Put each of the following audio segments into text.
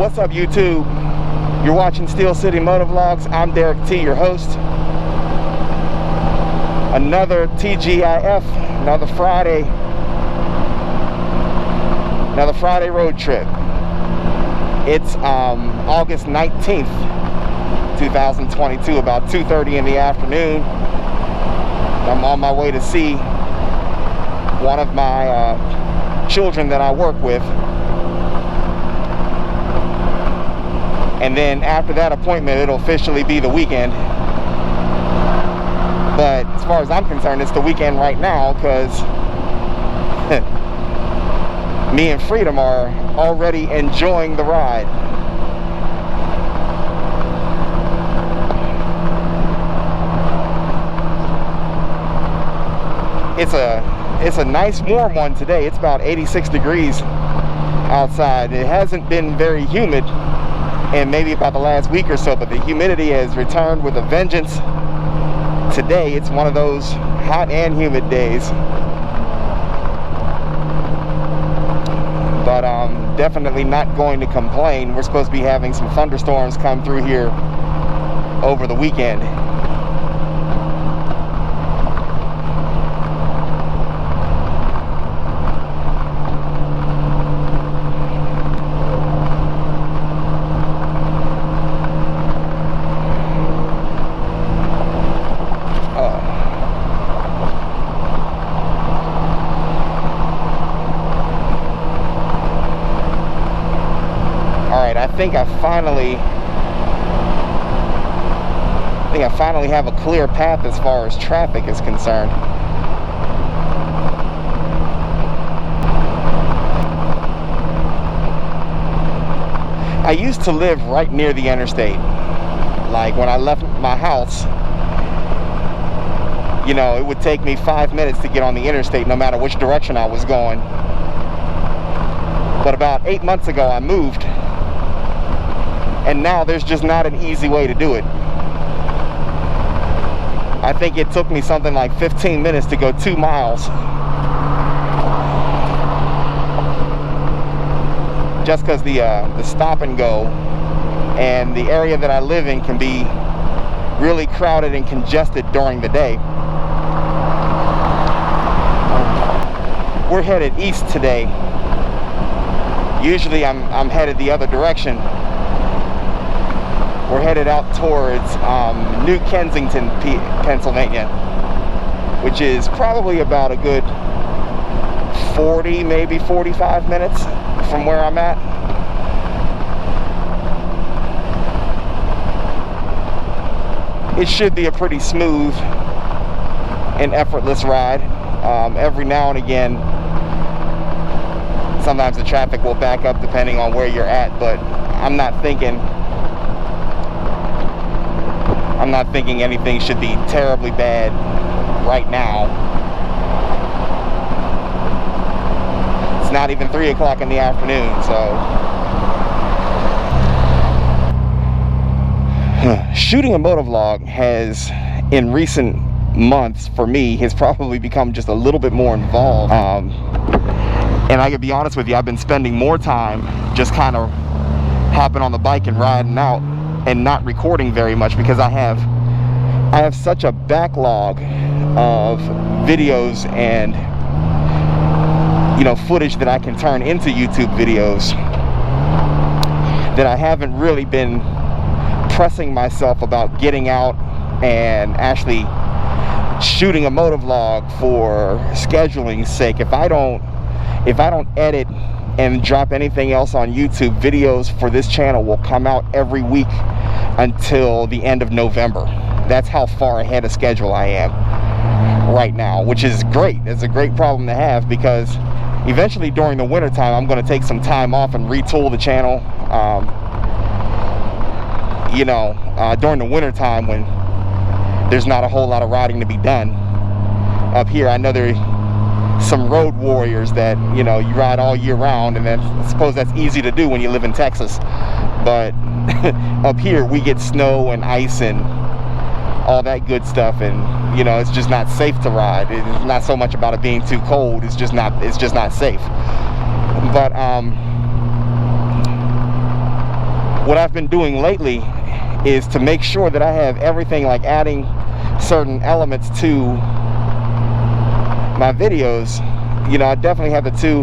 What's up, YouTube? You're watching Steel City MotoVlogs. I'm Derek T, your host. Another TGIF, another Friday road trip. It's August 19th, 2022, about 2:30 in the afternoon. I'm on my way to see one of my children that I work with. And then after that appointment, it'll officially be the weekend. But as far as I'm concerned, it's the weekend right now, because me and Freedom are already enjoying the ride. It's a nice warm one today. It's about 86 degrees outside. It hasn't been very humid in maybe about the last week or so, but the humidity has returned with a vengeance. Today it's one of those hot and humid days. But definitely not going to complain. We're supposed to be having some thunderstorms come through here over the weekend. I think I finally have a clear path as far as traffic is concerned. I used to live right near the interstate. Like when I left my house, you know, it would take me 5 minutes to get on the interstate no matter which direction I was going. But about 8 months ago I moved. And now there's just not an easy way to do it. I think it took me something like 15 minutes to go 2 miles. Just because the stop and go and the area that I live in can be really crowded and congested during the day. We're headed east today. Usually I'm headed the other direction. We're headed out towards New Kensington, Pennsylvania, which is probably about a good 40, maybe 45 minutes from where I'm at. It should be a pretty smooth and effortless ride. Every now and again, sometimes the traffic will back up depending on where you're at, but I'm not thinking anything should be terribly bad right now. It's not even 3 o'clock in the afternoon, so. Shooting a motovlog has, in recent months, for me, has probably become just a little bit more involved. And I can be honest with you, I've been spending more time just kind of hopping on the bike and riding out and not recording very much, because I have such a backlog of videos and, you know, footage that I can turn into YouTube videos that I haven't really been pressing myself about getting out and actually shooting a motovlog for scheduling's sake. If I don't edit and drop anything else on YouTube, videos for this channel will come out every week until the end of November. That's how far ahead of schedule I am right now, which is great. It's a great problem to have, because eventually during the winter time I'm going to take some time off and retool the channel. You know, during the winter time when there's not a whole lot of riding to be done up here. I know there are some road warriors that, you know, you ride all year round, and then I suppose that's easy to do when you live in Texas. But up here we get snow and ice and all that good stuff, and you know, it's just not safe to ride. It's not so much about it being too cold, it's just not safe. But what I've been doing lately is to make sure that I have everything, like adding certain elements to my videos. You know, I definitely have the 2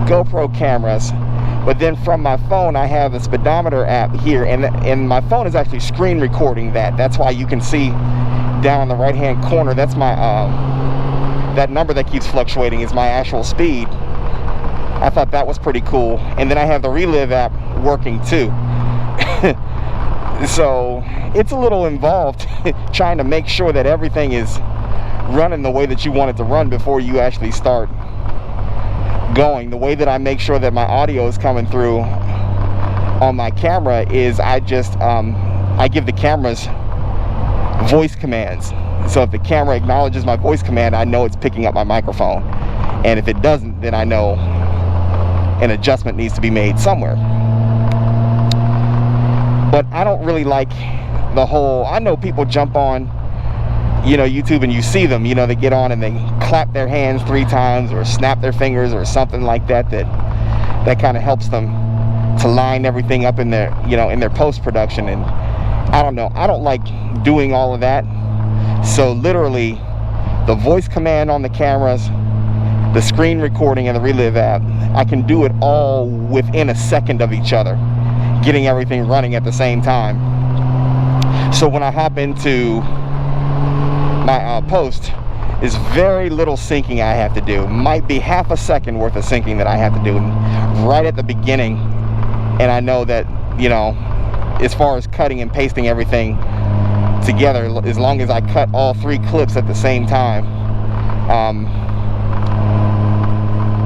GoPro cameras, but then from my phone I have a speedometer app here, and my phone is actually screen recording that. That's why you can see down in the right hand corner, that's my that number that keeps fluctuating is my actual speed. I thought that was pretty cool. And then I have the Relive app working too. So it's a little involved trying to make sure that everything is running the way that you want it to run before you actually start going. The way that I make sure that my audio is coming through on my camera is I give the cameras voice commands. So if the camera acknowledges my voice command, I know it's picking up my microphone. And if it doesn't, then I know an adjustment needs to be made somewhere. But I don't really like the whole, I know people jump on, you know, YouTube, and you see them, you know, they get on and they clap their hands 3 times or snap their fingers or something like that, that kind of helps them to line everything up in their, you know, in their post-production. And I don't know, I don't like doing all of that. So literally the voice command on the cameras, the screen recording, and the Relive app, I can do it all within a second of each other, getting everything running at the same time. So when I hop into my post, is very little syncing I have to do. Might be half a second worth of syncing that I have to do right at the beginning. And I know that, you know, as far as cutting and pasting everything together, as long as I cut all 3 clips at the same time,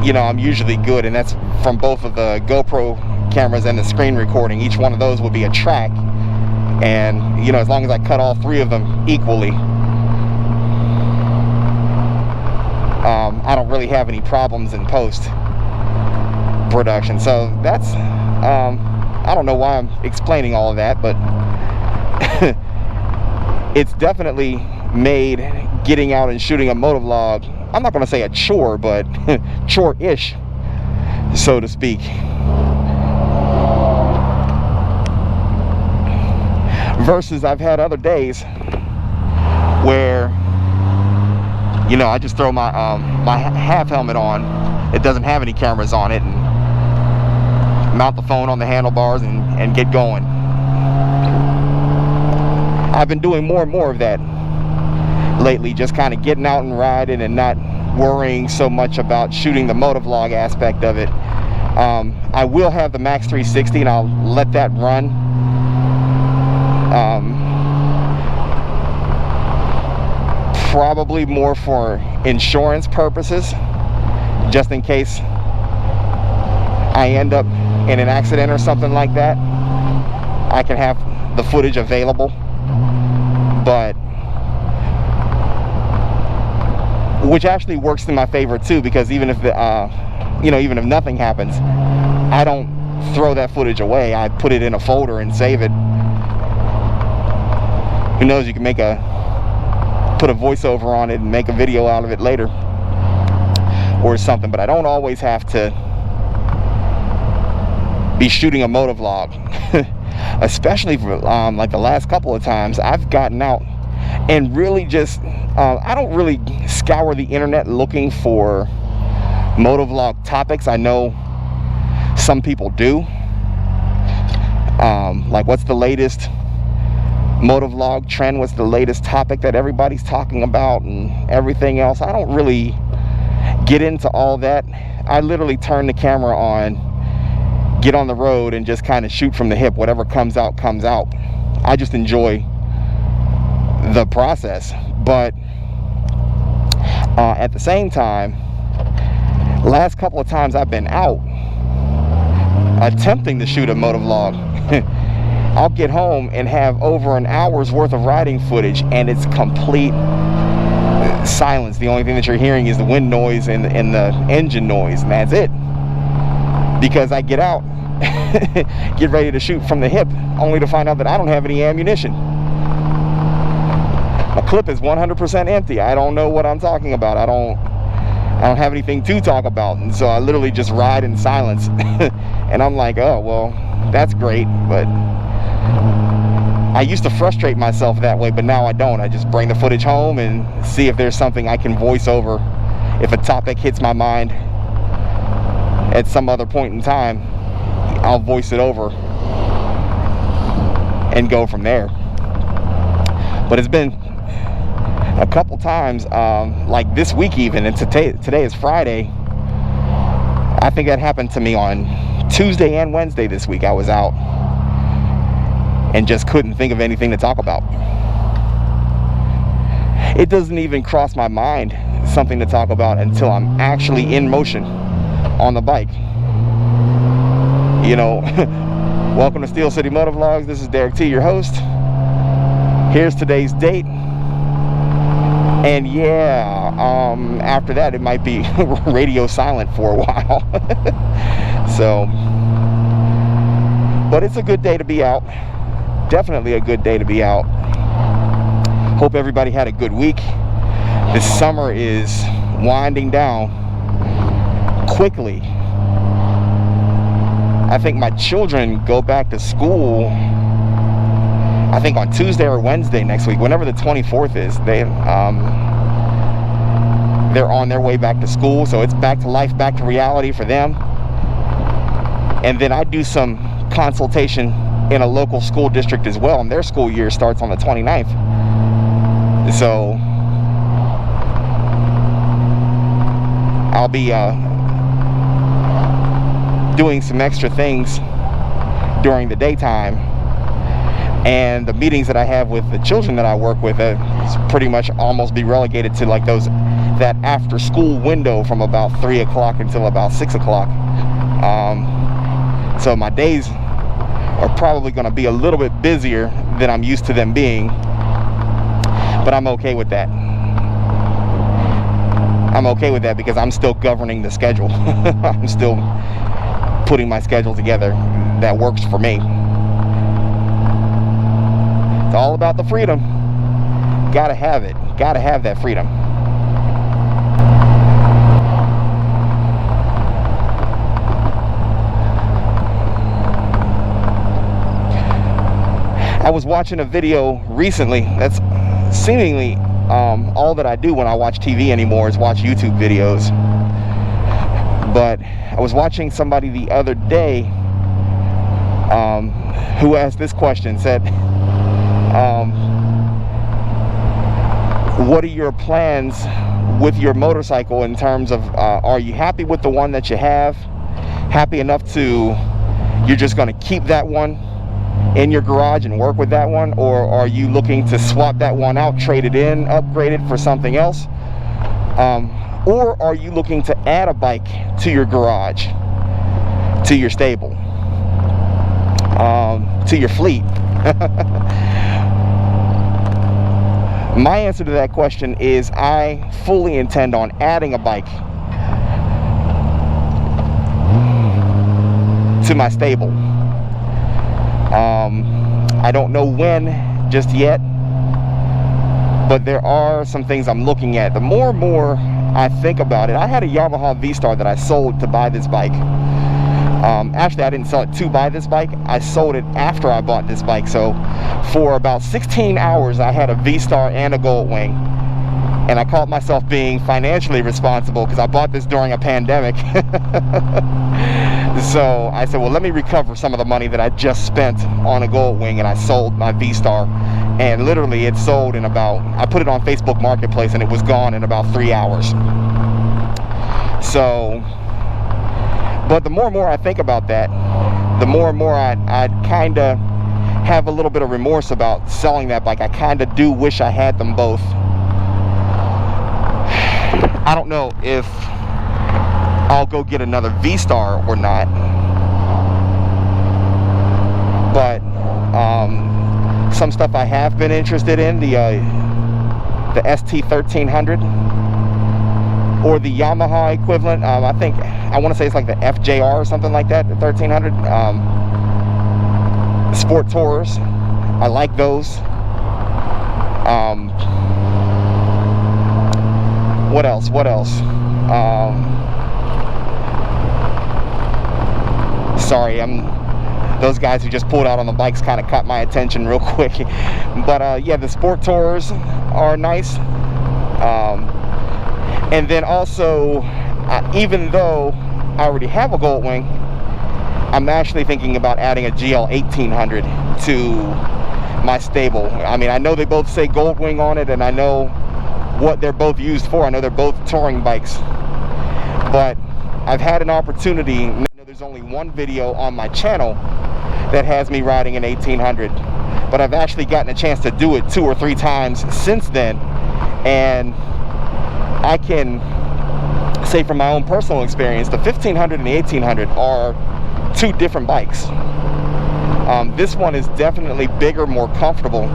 you know, I'm usually good. And that's from both of the GoPro cameras and the screen recording. Each one of those will be a track, and you know, as long as I cut all 3 of them equally, I don't really have any problems in post production. So that's I don't know why I'm explaining all of that, but it's definitely made getting out and shooting a motovlog, I'm not going to say a chore, but chore-ish, so to speak. Versus I've had other days where, you know, I just throw my my half helmet on. It doesn't have any cameras on it, and mount the phone on the handlebars and get going. I've been doing more and more of that lately, just kind of getting out and riding and not worrying so much about shooting the motovlog aspect of it. I will have the Max 360, and I'll let that run. Probably more for insurance purposes, just in case I end up in an accident or something like that. I can have the footage available. But which actually works in my favor too, because even if the you know, even if nothing happens, I don't throw that footage away. I put it in a folder and save it. Who knows, you can put a voiceover on it and make a video out of it later or something. But I don't always have to be shooting a motovlog. Especially for like the last couple of times I've gotten out and really just I don't really scour the internet looking for motovlog topics. I know some people do, like what's the latest motovlog trend, what's the latest topic that everybody's talking about, and everything else. I don't really get into all that. I literally turn the camera on, get on the road, and just kind of shoot from the hip. Whatever comes out, comes out. I just enjoy the process. But at the same time, last couple of times I've been out attempting to shoot a motovlog, I'll get home and have over an hour's worth of riding footage, and it's complete silence. The only thing that you're hearing is the wind noise and the engine noise, and that's it. Because I get out, get ready to shoot from the hip, only to find out that I don't have any ammunition. My clip is 100% empty. I don't know what I'm talking about. I don't have anything to talk about, and so I literally just ride in silence. And I'm like, oh well, that's great. But I used to frustrate myself that way, but now I don't. I just bring the footage home and see if there's something I can voice over. If a topic hits my mind at some other point in time, I'll voice it over and go from there. But it's been a couple times, like this week even, and today is Friday. I think that happened to me on Tuesday and Wednesday this week. I was out and just couldn't think of anything to talk about. It doesn't even cross my mind something to talk about until I'm actually in motion on the bike. You know, welcome to Steel City MotoVlogs. This is Derek T, your host. Here's today's date. And yeah, after that it might be radio silent for a while. So, but it's a good day to be out. Definitely a good day to be out. Hope everybody had a good week. This summer is winding down quickly. I think my children go back to school, I think on Tuesday or Wednesday next week, whenever the 24th is. They're on their way back to school, so it's back to life, back to reality for them. And then I do some consultation in a local school district as well, and their school year starts on the 29th. So I'll be doing some extra things during the daytime, and the meetings that I have with the children that I work with pretty much almost be relegated to like that after school window from about 3 o'clock until about 6 o'clock. So my days are probably going to be a little bit busier than I'm used to them being, but I'm okay with that. I'm okay with that because I'm still governing the schedule. I'm still putting my schedule together that works for me. It's all about the freedom. Gotta have it. Gotta have that freedom. I was watching a video recently. That's seemingly all that I do when I watch TV anymore is watch YouTube videos. But I was watching somebody the other day who asked this question, said, what are your plans with your motorcycle in terms of, are you happy with the one that you have? Happy enough to, you're just going to keep that one in your garage and work with that one? Or are you looking to swap that one out, trade it in, upgrade it for something else? Or are you looking to add a bike to your garage, to your stable, to your fleet? My answer to that question is I fully intend on adding a bike to my stable. I don't know when just yet, but there are some things I'm looking at. The more and more I think about it, I had a Yamaha V-Star that I sold to buy this bike. Actually, I didn't sell it to buy this bike. I sold it after I bought this bike. So for about 16 hours, I had a V-Star and a Goldwing. And I called myself being financially responsible because I bought this during a pandemic. So I said, well, let me recover some of the money that I just spent on a Goldwing, and I sold my V-Star. And literally it sold in about, I put it on Facebook Marketplace and it was gone in about 3 hours. So, but the more and more I think about that, the more and more I kind of have a little bit of remorse about selling that bike. I kind of do wish I had them both. I don't know if I'll go get another V-Star or not, but some stuff I have been interested in, the ST1300 or the Yamaha equivalent. I think, I want to say it's like the FJR or something like that, the 1300. Sport Tours, I like those. What else? Sorry, those guys who just pulled out on the bikes kind of caught my attention real quick. But yeah, the Sport Tours are nice. And then also, even though I already have a Goldwing, I'm actually thinking about adding a GL 1800 to my stable. I mean, I know they both say Goldwing on it, and I know what they're both used for. I know they're both touring bikes. But I've had an opportunity. I know there's only one video on my channel that has me riding an 1800, but I've actually gotten a chance to do it 2 or 3 times since then, and I can say from my own personal experience, the 1500 and the 1800 are 2 different bikes. This one is definitely bigger, more comfortable.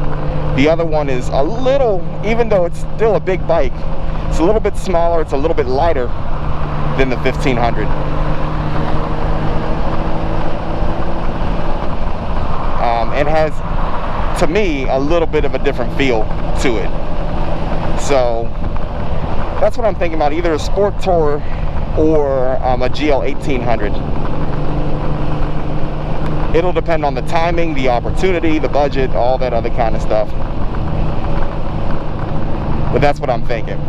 The other one is a little, even though it's still a big bike, it's a little bit smaller, it's a little bit lighter than the 1500. And has, to me, a little bit of a different feel to it. So that's what I'm thinking about, either a Sport Tour or a GL 1800. It'll depend on the timing, the opportunity, the budget, all that other kind of stuff. But that's what I'm thinking.